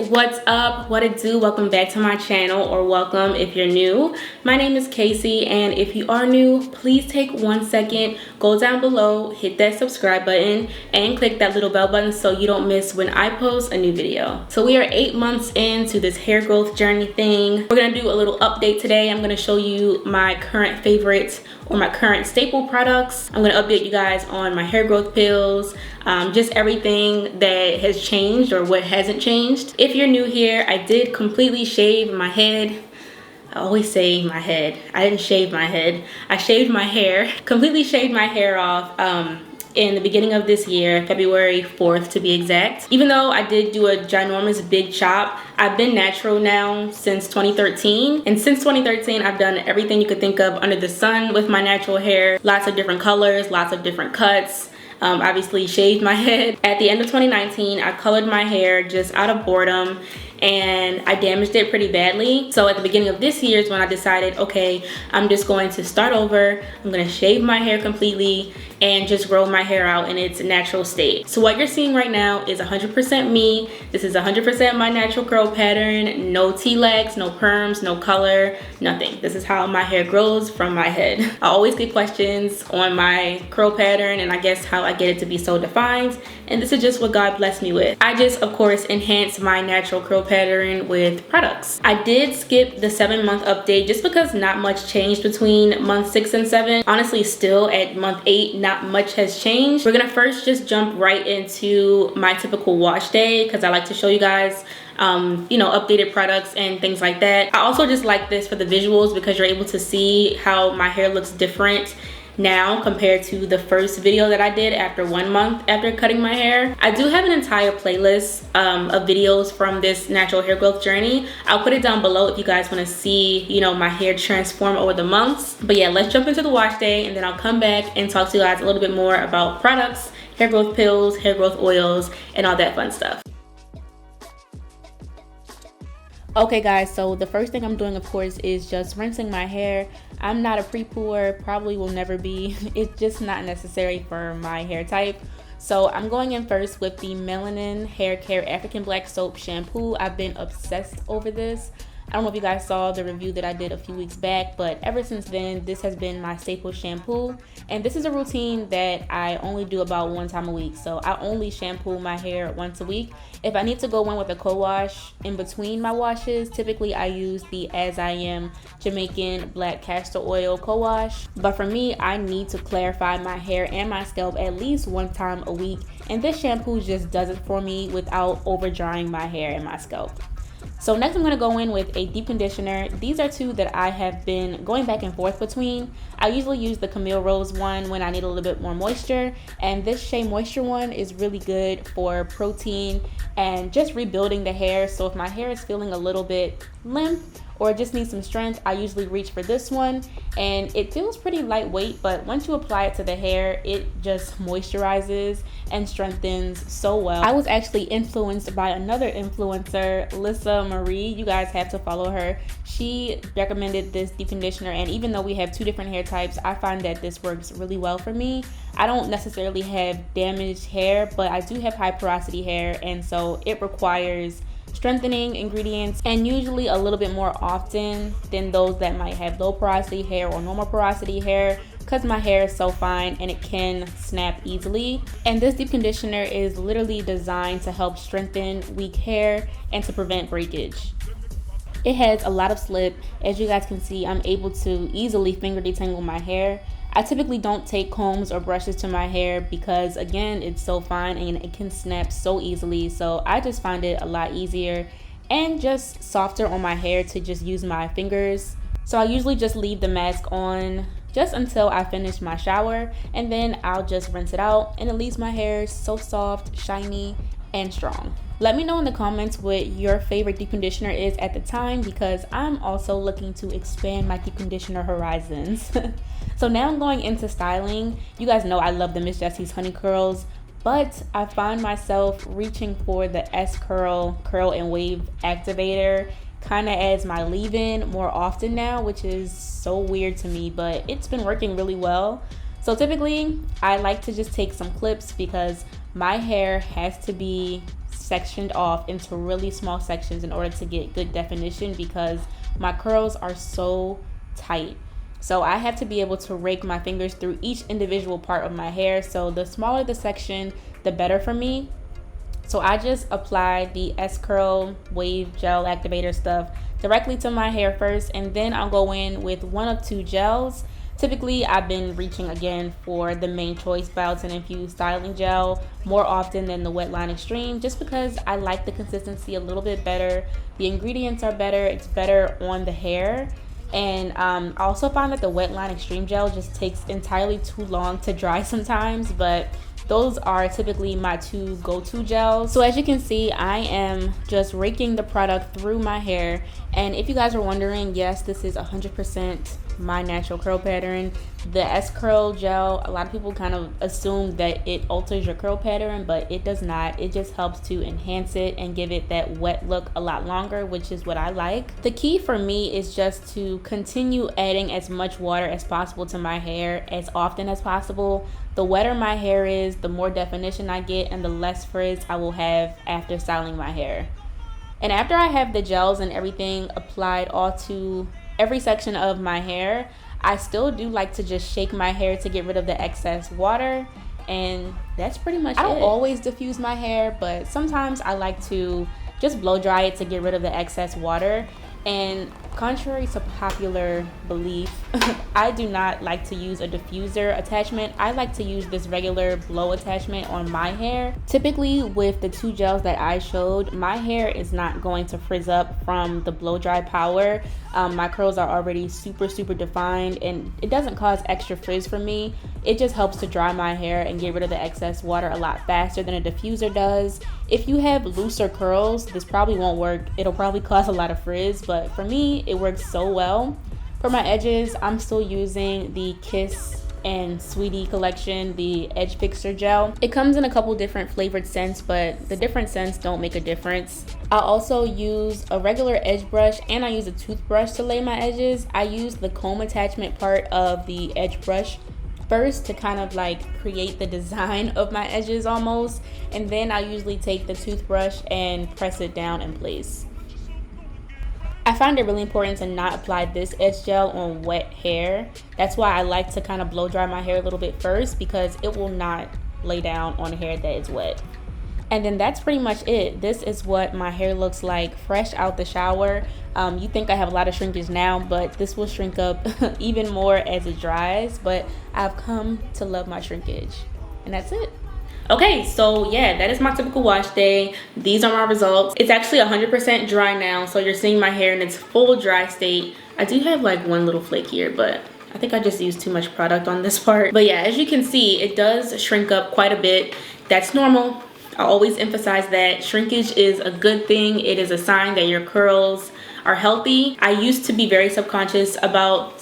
What's up? What it do? Welcome back to my channel, or welcome if you're new. My name is Kaice, and if you are new, please take 1 second, go down below, hit that subscribe button, and click that little bell button so you don't miss when I post a new video. So we are 8 months into this hair growth journey thing. We're gonna do a little update today. I'm gonna show you my current favorites or my current staple products. I'm gonna update you guys on my hair growth pills, just everything that has changed or what hasn't changed. If you're new here, I did completely shave my head. I always say my head. I didn't shave my head. I shaved my hair, completely shaved my hair off in the beginning of this year, February 4th to be exact. Even though I did do a ginormous big chop, I've been natural now since 2013. And since 2013, I've done everything you could think of under the sun with my natural hair. Lots of different colors, lots of different cuts. Obviously shaved my head. At the end of 2019, I colored my hair just out of boredom, and I damaged it pretty badly. So at the beginning of this year is when I decided, okay, I'm just going to start over. I'm gonna shave my hair completely and just grow my hair out in its natural state. So what you're seeing right now is 100% me. This is 100% my natural curl pattern. No T-legs, no perms, no color, nothing. This is how my hair grows from my head. I always get questions on my curl pattern and I guess how I get it to be so defined. And this is just what God blessed me with. I just, of course, enhance my natural curl pattern with products. I did skip the 7-month update just because not much changed between month 6 and 7. Honestly, still at month 8, not much has changed. We're gonna first just jump right into my typical wash day because I like to show you guys you know, updated products and things like that. I also just like this for the visuals because you're able to see how my hair looks different now compared to the first video that I did after 1 month after cutting my hair. I do have an entire playlist of videos from this natural hair growth journey. I'll put it down below if you guys want to see, you know, my hair transform over the months. But yeah, let's jump into the wash day and then I'll come back and talk to you guys a little bit more about products, hair growth pills, hair growth oils, and all that fun stuff. Okay guys, so the first thing I'm doing, of course, is just rinsing my hair. I'm not a pre-pooer, probably will never be. It's just not necessary for my hair type. So I'm going in first with the Melanin Hair Care African Black Soap Shampoo. I've been obsessed over this. I don't know if you guys saw the review that I did a few weeks back, but ever since then, this has been my staple shampoo. And this is a routine that I only do about 1 time a week. So I only shampoo my hair once a week. If I need to go in with a co-wash in between my washes, typically I use the As I Am Jamaican Black Castor Oil co-wash. But for me, I need to clarify my hair and my scalp at least 1 time a week. And this shampoo just does it for me without over drying my hair and my scalp. So next I'm going to go in with a deep conditioner. These are 2 that I have been going back and forth between. I usually use the Camille Rose one when I need a little bit more moisture, and this Shea Moisture one is really good for protein and just rebuilding the hair. So if my hair is feeling a little bit limp or just needs some strength, I usually reach for this one, and it feels pretty lightweight, but once you apply it to the hair, it just moisturizes and strengthens so well. I was actually influenced by another influencer, Lissa Marie. You guys have to follow her. She recommended this deep conditioner, and even though we have 2 different hair types, I find that this works really well for me. I don't necessarily have damaged hair, but I do have high porosity hair, and so it requires strengthening ingredients, and usually a little bit more often than those that might have low porosity hair or normal porosity hair, because my hair is so fine and it can snap easily. And this deep conditioner is literally designed to help strengthen weak hair and to prevent breakage. It has a lot of slip. As you guys can see, I'm able to easily finger detangle my hair. I typically don't take combs or brushes to my hair because, again, it's so fine and it can snap so easily. So I just find it a lot easier and just softer on my hair to just use my fingers. So I usually just leave the mask on just until I finish my shower, and then I'll just rinse it out, and it leaves my hair so soft, shiny, and strong. Let me know in the comments what your favorite deep conditioner is at the time, because I'm also looking to expand my deep conditioner horizons. So now I'm going into styling. You guys know I love the Miss Jessie's Honey Curls, but I find myself reaching for the S-Curl Curl and Wave Activator kind of as my leave-in more often now, which is so weird to me, but it's been working really well. So typically I like to just take some clips because my hair has to be sectioned off into really small sections in order to get good definition because my curls are so tight. So I have to be able to rake my fingers through each individual part of my hair. So the smaller the section, the better for me. So I just apply the S-Curl Wave Gel Activator stuff directly to my hair first, and then I'll go in with one of two gels. Typically, I've been reaching again for the Main Choice Biotin Infused Styling Gel more often than the Wetline Extreme, just because I like the consistency a little bit better. The ingredients are better, it's better on the hair. And I also find that the Wetline Extreme Gel just takes entirely too long to dry sometimes, but those are typically my two go-to gels. So as you can see, I am just raking the product through my hair. And if you guys are wondering, yes, this is 100% my natural curl pattern. The S-Curl gel, a lot of people kind of assume that it alters your curl pattern, but it does not. It just helps to enhance it and give it that wet look a lot longer, which is what I like. The key for me is just to continue adding as much water as possible to my hair as often as possible. The wetter my hair is, the more definition I get and the less frizz I will have after styling my hair. And after I have the gels and everything applied all to every section of my hair, I still do like to just shake my hair to get rid of the excess water, and that's pretty much it. I don't always diffuse my hair, but sometimes I like to just blow dry it to get rid of the excess water. And contrary to popular belief, I do not like to use a diffuser attachment. I like to use this regular blow attachment on my hair. Typically with the two gels that I showed, my hair is not going to frizz up from the blow dry power. My curls are already super defined, and it doesn't cause extra frizz for me. It just helps to dry my hair and get rid of the excess water a lot faster than a diffuser does. If you have looser curls, this probably won't work. It'll probably cause a lot of frizz, but for me, it works so well. For my edges, I'm still using the Kiss and Sweetie collection, the Edge Fixer Gel. It comes in a couple different flavored scents, but the different scents don't make a difference. I also use a regular edge brush and I use a toothbrush to lay my edges. I use the comb attachment part of the edge brush first to kind of like create the design of my edges almost, and then I usually take the toothbrush and press it down in place. I find it really important to not apply this edge gel on wet hair. That's why I like to kind of blow dry my hair a little bit first, because it will not lay down on hair that is wet. And then that's pretty much it. This is what my hair looks like fresh out the shower. You think I have a lot of shrinkage now, but this will shrink up even more as it dries. But I've come to love my shrinkage, and that's it. Okay, so yeah, that is my typical wash day. These are my results. It's actually 100% dry now, so you're seeing my hair in its full dry state. I do have like one little flake here, but I think I just used too much product on this part. But yeah, as you can see, it does shrink up quite a bit. That's normal. I always emphasize that shrinkage is a good thing. It is a sign that your curls are healthy. I used to be very self-conscious about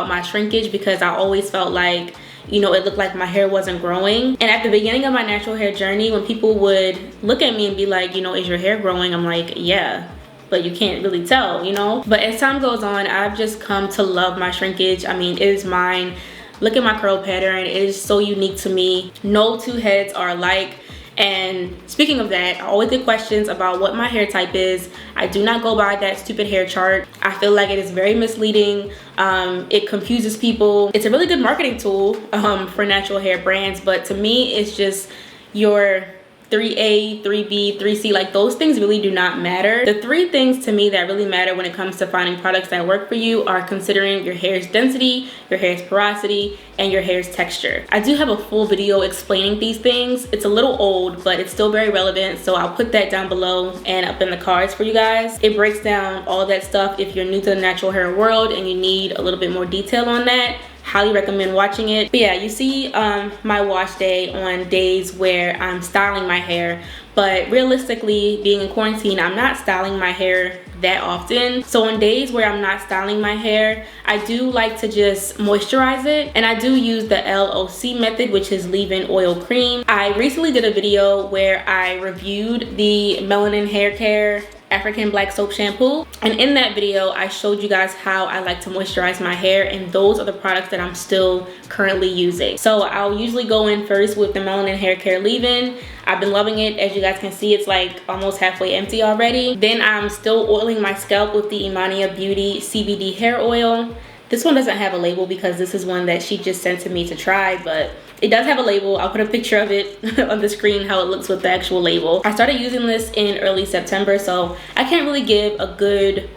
my shrinkage because I always felt like, you know, it looked like my hair wasn't growing. And at the beginning of my natural hair journey, when people would look at me and be like, you know, is your hair growing? I'm like, yeah, but you can't really tell, you know? But as time goes on, I've just come to love my shrinkage. I mean, it is mine. Look at my curl pattern. It is so unique to me. No two heads are alike. And speaking of that, I always get questions about what my hair type is. I do not go by that stupid hair chart. I feel like it is very misleading. It confuses people. It's a really good marketing tool for natural hair brands, but to me, it's just your 3A, 3B, 3C, like those things really do not matter. The three things to me that really matter when it comes to finding products that work for you are considering your hair's density, your hair's porosity, and your hair's texture. I do have a full video explaining these things. It's a little old, but it's still very relevant, so I'll put that down below and up in the cards for you guys. It breaks down all that stuff if you're new to the natural hair world and you need a little bit more detail on that. Highly recommend watching it. But yeah, you see my wash day on days where I'm styling my hair, but realistically, being in quarantine, I'm not styling my hair that often. So on days where I'm not styling my hair, I do like to just moisturize it, and I do use the LOC method, which is leave-in oil cream. I recently did a video where I reviewed the Melanin Hair Care African black soap shampoo. And in that video, I showed you guys how I like to moisturize my hair, and those are the products that I'm still currently using. So I'll usually go in first with the Melanin Hair Care Leave-In. I've been loving it. As you guys can see, it's like almost halfway empty already. Then I'm still oiling my scalp with the Imania Beauty CBD hair oil. This one doesn't have a label because this is one that she just sent to me to try, but it does have a label. I'll put a picture of it on the screen, how it looks with the actual label. I started using this in early September, so I can't really give a good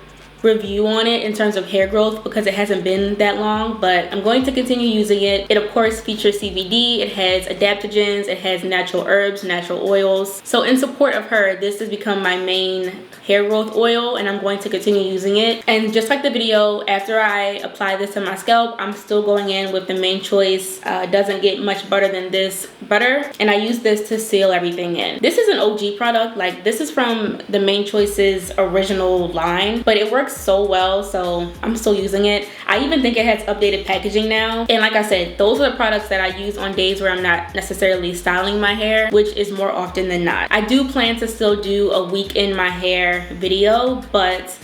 review on it in terms of hair growth because it hasn't been that long, but I'm going to continue using it. It of course features CBD, it has adaptogens, it has natural herbs, natural oils. So in support of her, this has become my main hair growth oil, and I'm going to continue using it. And just like the video, after I apply this to my scalp, I'm still going in with the Main Choice. It doesn't get much better than this butter, and I use this to seal everything in. This is an OG product. Like, this is from the Main Choice's original line, but it works so well, so I'm still using it. I even think it has updated packaging now. And like I said, those are the products that I use on days where I'm not necessarily styling my hair, which is more often than not. I do plan to still do a week in my hair video, but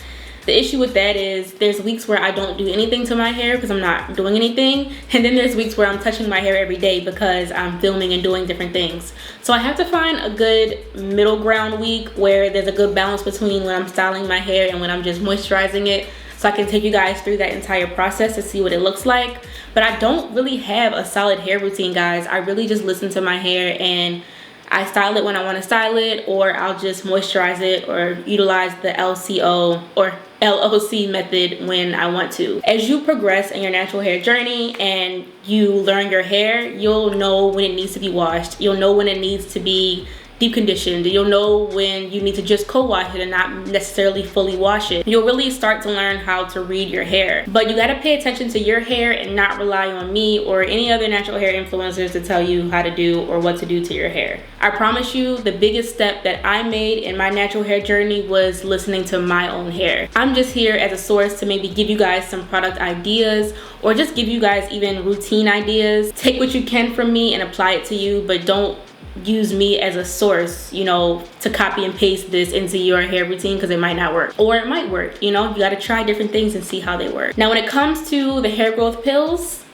the issue with that is there's weeks where I don't do anything to my hair because I'm not doing anything, and then there's weeks where I'm touching my hair every day because I'm filming and doing different things. So I have to find a good middle ground week where there's a good balance between when I'm styling my hair and when I'm just moisturizing it, so I can take you guys through that entire process to see what it looks like. But I don't really have a solid hair routine, guys. I really just listen to my hair and I style it when I want to style it, or I'll just moisturize it or utilize the LCO or LOC method when I want to. As you progress in your natural hair journey and you learn your hair, you'll know when it needs to be washed. You'll know when it needs to be deep conditioned. You'll know when you need to just co-wash it and not necessarily fully wash it. You'll really start to learn how to read your hair. But you gotta pay attention to your hair and not rely on me or any other natural hair influencers to tell you how to do or what to do to your hair. I promise you, the biggest step that I made in my natural hair journey was listening to my own hair. I'm just here as a source to maybe give you guys some product ideas or just give you guys even routine ideas. Take what you can from me and apply it to you, but don't use me as a source, you know, to copy and paste this into your hair routine, because it might not work, or it might work. You know, you got to try different things and see how they work. Now when it comes to the hair growth pills,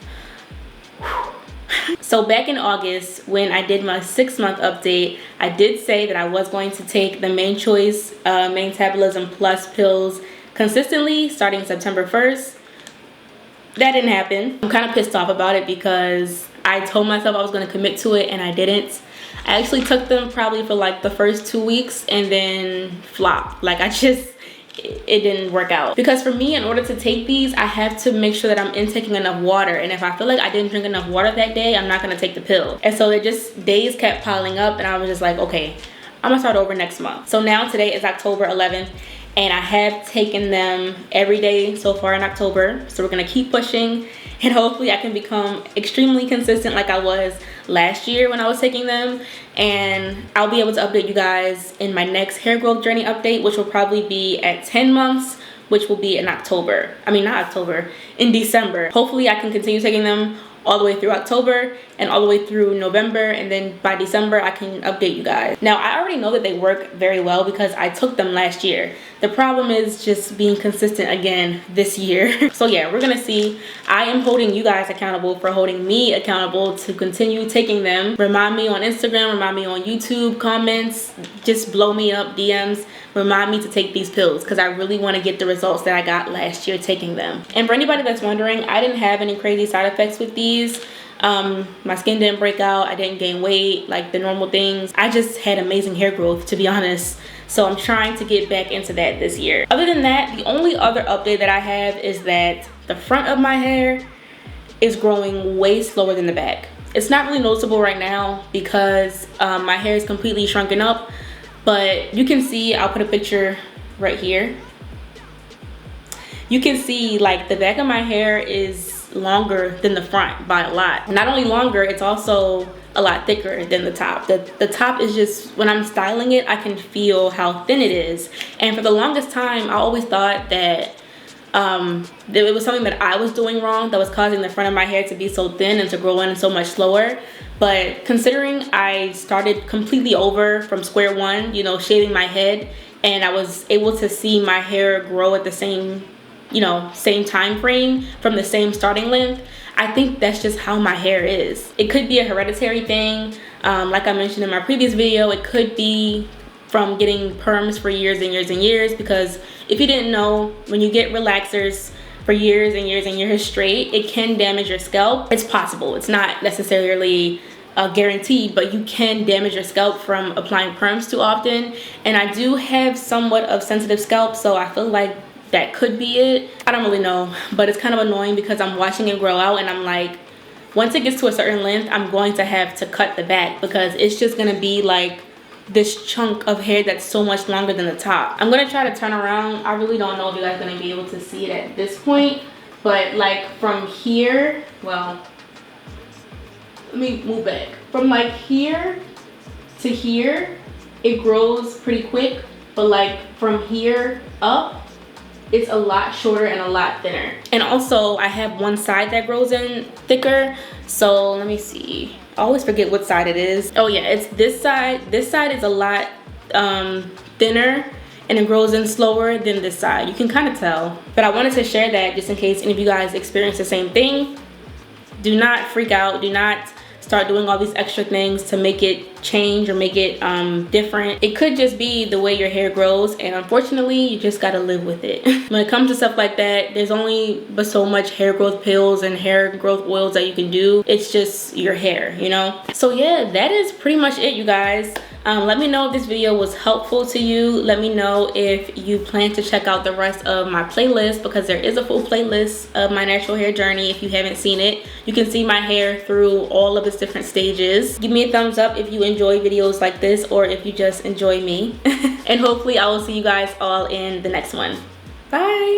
so back in August when I did my 6-month update, I did say that I was going to take the Main Choice Metabolism Plus pills consistently starting September 1st. That didn't happen. I'm kind of pissed off about it because I told myself I was going to commit to it and I didn't. I actually took them probably for like the first 2 weeks and then flopped. Like it didn't work out. Because for me, in order to take these, I have to make sure that I'm intaking enough water. And if I feel like I didn't drink enough water that day, I'm not gonna take the pill. And so it just, days kept piling up and I was just like, okay, I'm gonna start over next month. So now today is October 11th and I have taken them every day so far in October. So we're gonna keep pushing and hopefully I can become extremely consistent like I was last year when I was taking them. And I'll be able to update you guys in my next hair growth journey update, which will probably be at 10 months, which will be in October. I mean, not October, in December. Hopefully I can continue taking them all the way through October and all the way through November, and then by December I can update you guys. Now I already know that they work very well because I took them last year. The problem is just being consistent again this year. So yeah, we're gonna see. I am holding you guys accountable for holding me accountable to continue taking them. Remind me on Instagram, remind me on YouTube, comments, just blow me up, DMs. Remind me to take these pills because I really want to get the results that I got last year taking them. And for anybody that's wondering, I didn't have any crazy side effects with these. My skin didn't break out, I didn't gain weight, like the normal things. I just had amazing hair growth, to be honest. So I'm trying to get back into that this year. Other than that, the only other update that I have is that the front of my hair is growing way slower than the back. It's not really noticeable right now because my hair is completely shrunken up, but you can see, I'll put a picture right here. You can see like the back of my hair is longer than the front by a lot. Not only longer, it's also a lot thicker than the top. The top is just, when I'm styling it, I can feel how thin it is. And for the longest time, I always thought that it was something that I was doing wrong that was causing the front of my hair to be so thin and to grow in so much slower. But considering I started completely over from square one, you know, shaving my head and I was able to see my hair grow at the same, you know, same time frame from the same starting length, I think that's just how my hair is. It could be a hereditary thing. Like I mentioned in my previous video, it could be from getting perms for years and years and years, because if you didn't know, when you get relaxers for years and years and years straight, it can damage your scalp. It's possible. It's not necessarily guaranteed, but you can damage your scalp from applying perms too often. And I do have somewhat of sensitive scalp, so I feel like that could be it. I don't really know, but it's kind of annoying because I'm watching it grow out and I'm like, once it gets to a certain length, I'm going to have to cut the back because it's just gonna be like this chunk of hair that's so much longer than the top. I'm gonna try to turn around. I really don't know if you guys are gonna be able to see it at this point, but like from here, well, let me move back. From like here to here, it grows pretty quick, but like from here up, it's a lot shorter and a lot thinner. And also I have one side that grows in thicker. So let me see. I always forget what side it is. Oh yeah, it's this side. This side is a lot thinner and it grows in slower than this side. You can kind of tell. But I wanted to share that just in case any of you guys experience the same thing. Do not freak out. Do not start doing all these extra things to make it change or make it different. It could just be the way your hair grows, and unfortunately you just gotta live with it. When it comes to stuff like that, there's only but so much hair growth pills and hair growth oils that you can do. It's just your hair, you know? So yeah, that is pretty much it, you guys. Let me know if this video was helpful to you. Let me know if you plan to check out the rest of my playlist, because there is a full playlist of my natural hair journey. If you haven't seen it, you can see my hair through all of its different stages. Give me a thumbs up if you enjoy videos like this, or if you just enjoy me. And hopefully I will see you guys all in the next one. Bye.